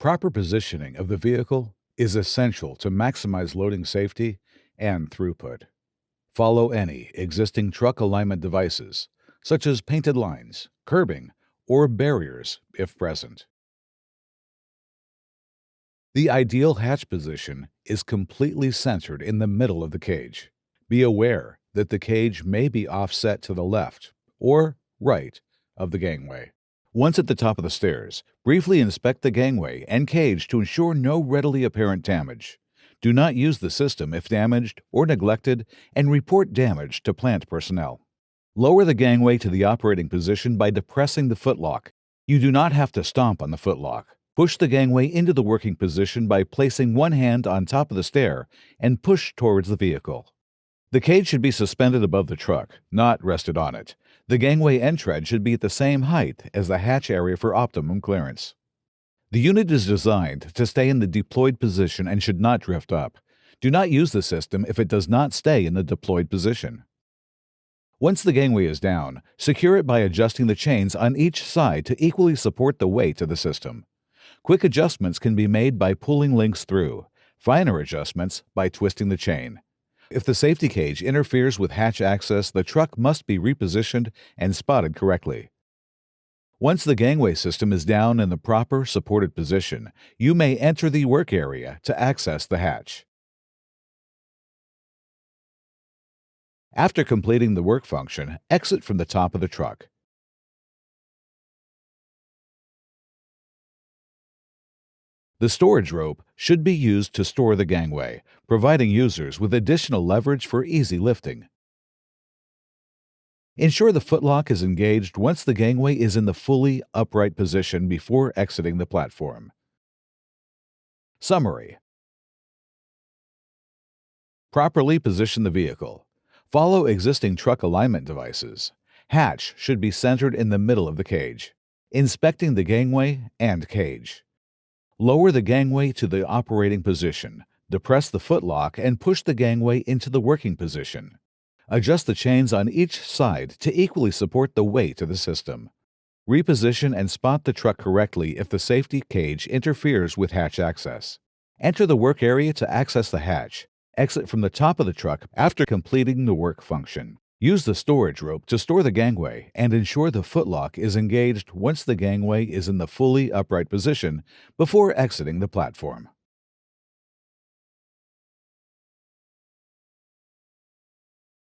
Proper positioning of the vehicle is essential to maximize loading safety and throughput. Follow any existing truck alignment devices, such as painted lines, curbing, or barriers if present. The ideal hatch position is completely centered in the middle of the cage. Be aware that the cage may be offset to the left or right of the gangway. Once at the top of the stairs, briefly inspect the gangway and cage to ensure no readily apparent damage. Do not use the system if damaged or neglected, and report damage to plant personnel. Lower the gangway to the operating position by depressing the footlock. You do not have to stomp on the footlock. Push the gangway into the working position by placing one hand on top of the stair and push towards the vehicle. The cage should be suspended above the truck, not rested on it. The gangway end tread should be at the same height as the hatch area for optimum clearance. The unit is designed to stay in the deployed position and should not drift up. Do not use the system if it does not stay in the deployed position. Once the gangway is down, secure it by adjusting the chains on each side to equally support the weight of the system. Quick adjustments can be made by pulling links through, finer adjustments by twisting the chain. If the safety cage interferes with hatch access, the truck must be repositioned and spotted correctly. Once the gangway system is down in the proper supported position, you may enter the work area to access the hatch. After completing the work function, exit from the top of the truck. The storage rope should be used to store the gangway, providing users with additional leverage for easy lifting. Ensure the footlock is engaged once the gangway is in the fully upright position before exiting the platform. Summary: properly position the vehicle. Follow existing truck alignment devices. Hatch should be centered in the middle of the cage. Inspecting the gangway and cage. Lower the gangway to the operating position. Depress the footlock and push the gangway into the working position. Adjust the chains on each side to equally support the weight of the system. Reposition and spot the truck correctly if the safety cage interferes with hatch access. Enter the work area to access the hatch. Exit from the top of the truck after completing the work function. Use the storage rope to store the gangway and ensure the footlock is engaged once the gangway is in the fully upright position before exiting the platform.